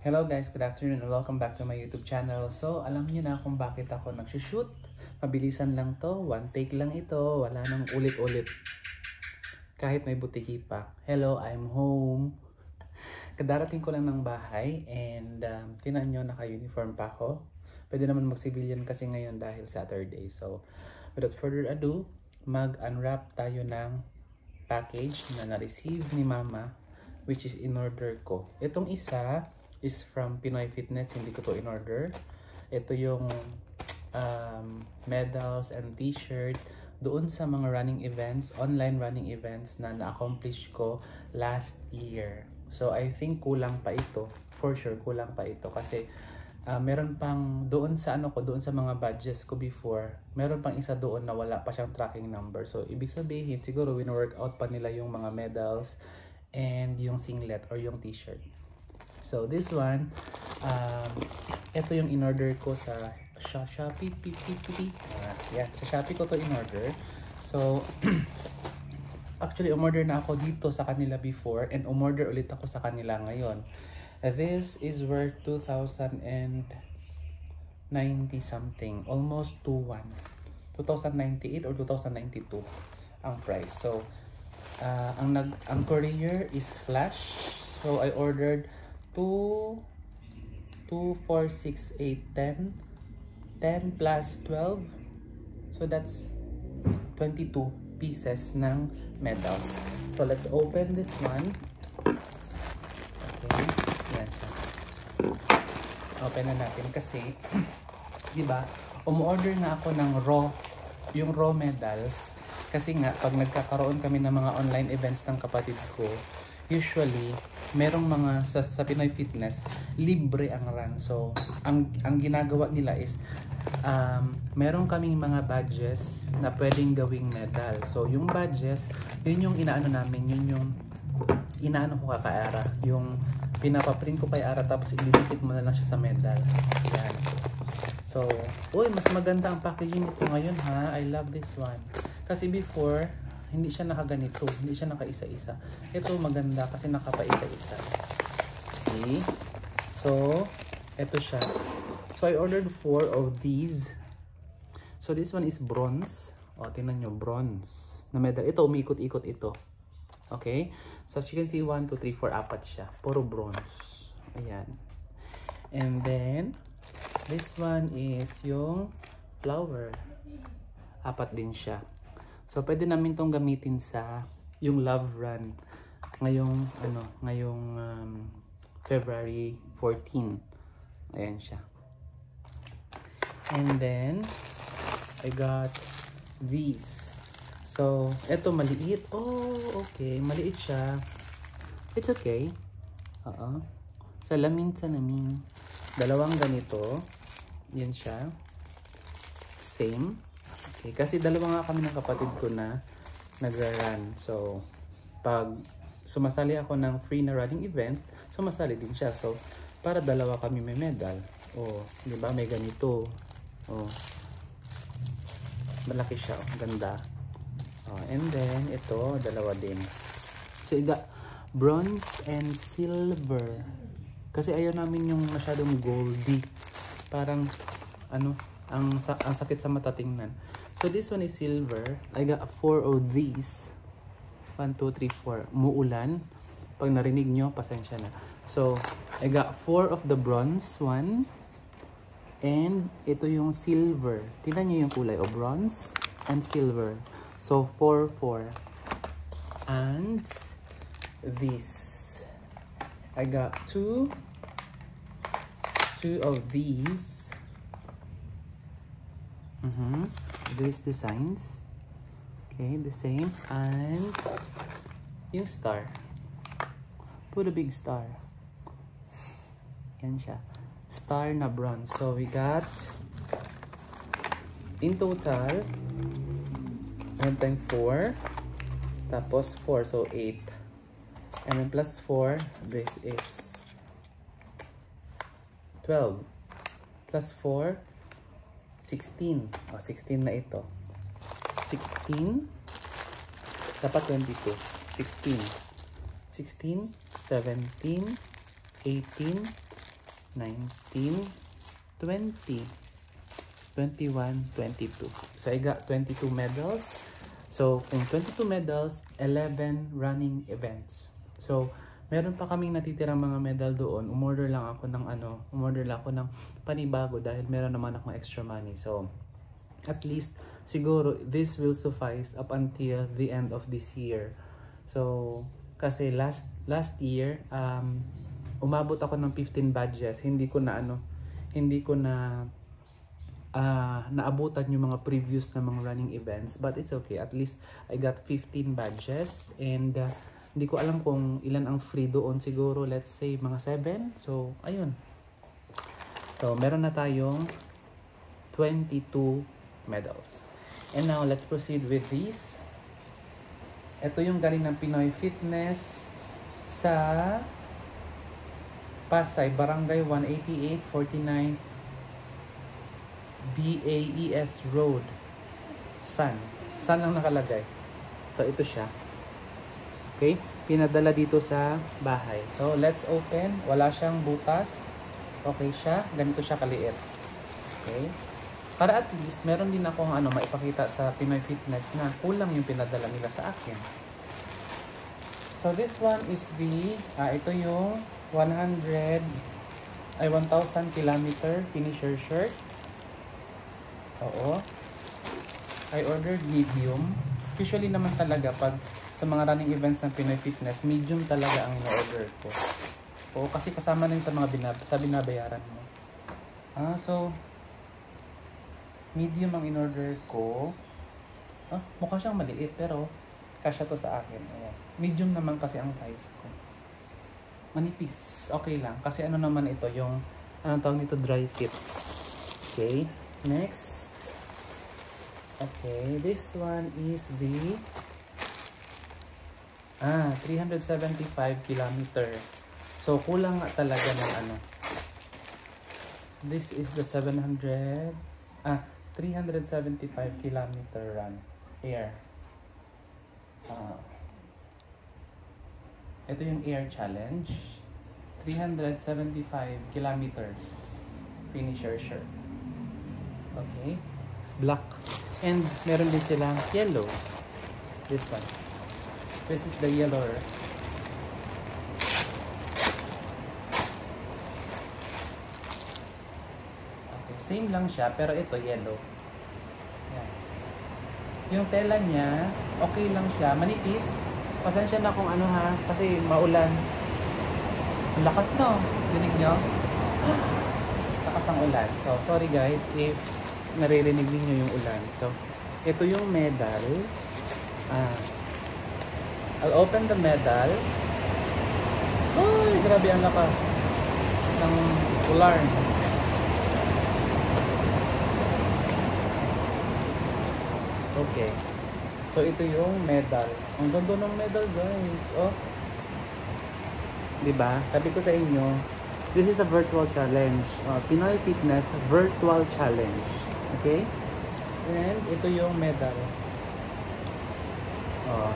Hello guys, good afternoon and welcome back to my YouTube channel. So, alam niyo na kung bakit ako nagsushoot. Mabilisan lang to, one take lang ito, wala nang ulit-ulit. Kahit may butiki pa. Hello, I'm home. Kadarating ko lang ng bahay and tinan nyo, naka-uniform pa ako. Pwede naman mag-civilian kasi ngayon dahil Saturday. So, without further ado, mag-unwrap tayo ng package na na-receive ni Mama, which is in-order ko. Itong isa is from Pinoy Fitness, hindi ko to in-order. Ito yung medals and t-shirt doon sa mga running events, online running events na na-accomplish ko last year. So I think kulang pa ito. For sure, kulang pa ito kasi meron pang doon sa doon sa mga badges ko before, meron pang isa doon na wala pa siyang tracking number. So ibig sabihin, siguro wino-workout pa nila yung mga medals and yung singlet or yung t-shirt. So this one, ito yung in-order ko sa Shopee. Yeah, sa Shopee ko to in-order. So actually umorder na ako dito sa kanila before and umorder ulit ako sa kanila ngayon. This is worth 2,090 something, almost 2,098 or 2,092 ang price. So ang courier is Flash. So I ordered 2, 4, 6, 8, 10 plus 12. So that's 22 pieces ng medals. So let's open this one. Okay, yan siya. Open na natin kasi diba, umorder na ako ng yung raw medals kasi nga pag nagkakaroon kami ng mga online events ng kapatid ko, usually merong mga sa Pinoy Fitness libre ang run. So ang ginagawa nila is meron kaming mga badges na pwedeng gawing medal. So yung badges, yun yung inaano namin, yun yung inaano ko kay Ara, yung pinapaprint ko kay Ara tapos ililitit mo na lang siya sa medal. Yan. So uy, mas maganda ang packaging nito ngayon ha. I love this one kasi before hindi siya nakaganito, hindi siya nakaisa-isa. Ito maganda kasi nakapaisa-isa. See? So, ito siya. So, I ordered 4 of these. So, this one is bronze. O, tingnan nyo, bronze na medal. Ito, umikot-ikot ito. Okay? So, as you can see, 1, 2, 3, 4, 4 siya. Puro bronze. Ayan. And then, this one is yung flower. 4 din siya. So, pwede namin tong gamitin sa yung love run ngayong February 14. Ayan siya. And then, I got these. So, eto maliit. Oh, okay. Maliit siya. It's okay. Salamin. Dalawang ganito. Yan siya. Same. Okay, kasi dalawa nga kami ng kapatid ko na nagra-run. So, pag sumasali ako ng free na running event, sumasali din siya. So, para dalawa kami may medal. Oh, di ba? May ganito. Oh. Malaki siya. Oh, ganda. Oh, and then, ito, dalawa din. So, bronze and silver. Kasi ayaw namin yung masyadong goldy. Parang, ang sakit sa mata tingnan. So this one is silver. I got 4 of these. 1, 2, 3, 4. Muulan. Pag narinig nyo, pasensya na. So I got 4 of the bronze one. And ito yung silver. Tingnan nyo yung kulay. Bronze and silver. So 4, 4. And this. I got 2 of these. These designs. Okay, the same. And yung star. Put a big star. Yan siya. Star na bronze. So we got in total 1 times 4. Tapos 4. So 8. And then plus 4. This is 12. Plus 4. 16. 16 na ito. 16. Dapat 22. 16. 16, 17, 18, 19, 20, 21, 22. So, I got 22 medals. So, kung 22 medals, 11 running events. So, meron pa kaming natitirang mga medal doon. Umorder lang ako ng panibago dahil meron naman akong extra money. So, at least, siguro, this will suffice up until the end of this year. So, kasi last year, umabot ako ng 15 badges. Hindi ko na naabutan yung mga previous na mga running events. But it's okay. At least, I got 15 badges. And, hindi ko alam kung ilan ang free doon. Siguro, let's say, mga 7. So, ayun. So, meron na tayong 22 medals. And now, let's proceed with these. Ito yung galing ng Pinoy Fitness sa Pasay, Barangay 18849 BAES Road. San lang nakalagay. So, ito siya. Okay, pinadala dito sa bahay. So, let's open. Wala siyang butas. Okay siya. Ganito siya kaliit. Okay. Para at least, meron din akong maipakita sa Pinoy Fitness na kulang yung pinadala nila sa akin. So, this one is ito yung 1,000 kilometer finisher shirt. Oo. I ordered medium. Usually naman talaga pag sa mga running events ng Pinoy Fitness, medium talaga ang in-order ko. Oo, kasi kasama na yun sa mga binabayaran mo. So, medium ang in-order ko. Mukha siyang maliit, pero kasya to sa akin. Ayan. Medium naman kasi ang size ko. Manipis. Okay lang. Kasi naman ito, yung, tawag nito, dry fit. Okay. Next. Okay. This one is 375 kilometer. So, kulang nga talaga ng This is the 375 kilometer run. Air. Ito yung air challenge. 375 kilometers. Finisher shirt. Okay. Black. And meron din silang yellow. This one. This is the yellow. Okay, same lang siya pero ito yellow. Yan. Yung tela niya, okay lang siya, manipis. Pasensya na kung kasi maulan. Ang lakas no, dinig nyo? Lakas ang ulan. So, sorry guys if naririnig niyo yung ulan. So, ito yung medal. I'll open the medal. Ay, grabe ang lakas ng alarms. Okay. So, ito yung medal. Ang ganda ng medal, guys. Oh. Diba? Sabi ko sa inyo, this is a virtual challenge. Pinoy Fitness Virtual Challenge. Okay? And ito yung medal.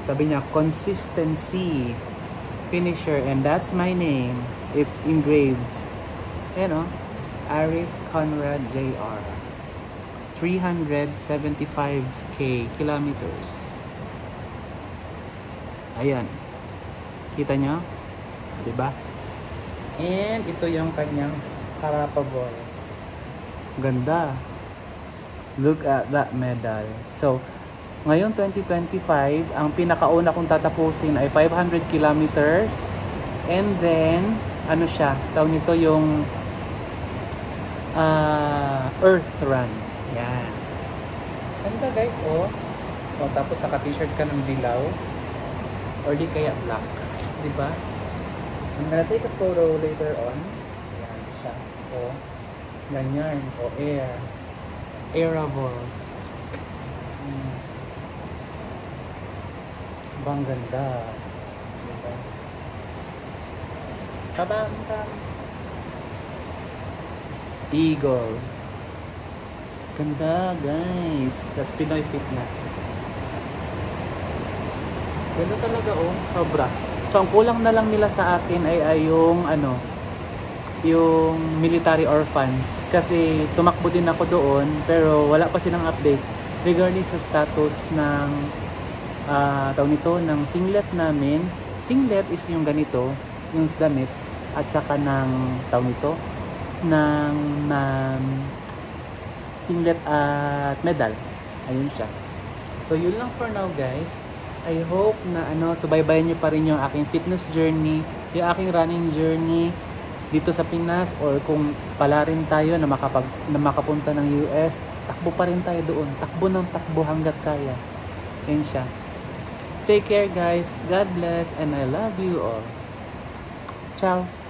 Sabi niya, consistency finisher, and that's my name. It's engraved. Aris Conrad Jr. 375k kilometers. Ayan. Kita nyo? Diba? And ito yung kanyang Carapables. Ganda. Look at that medal. So, ngayon 2025, ang pinakauna kong tatapusin ay 500 kilometers. And then, tawag nito yung Earth Run. Yan. Ganda guys, oh. So, tapos naka-t-shirt ka ng dilaw. Or di kaya black. Diba? I'm gonna take a photo later on. Yan siya. O, ganyan. O, air. Airables. Bang ganda. Diba? Kabang-bang. Eagle. Ganda, guys. That's Pinoy Fitness. Ganda talaga, oh. Sobra. So, ang kulang na lang nila sa akin ay yung yung military orphans. Kasi tumakbo din ako doon pero wala pa silang update regarding sa status ng tawag nito, ng singlet namin. Singlet is yung ganito, yung damit, at saka ng tawag nito, ng singlet at medal. Ayun siya. So yun lang for now guys. I hope na subaybayan nyo pa rin yung aking fitness journey, yung aking running journey dito sa Pinas, or kung pala rin tayo na makapunta ng US, takbo pa rin tayo doon. Takbo ng takbo hanggat kaya. Ayun siya. Take care guys. God bless and I love you all. Ciao.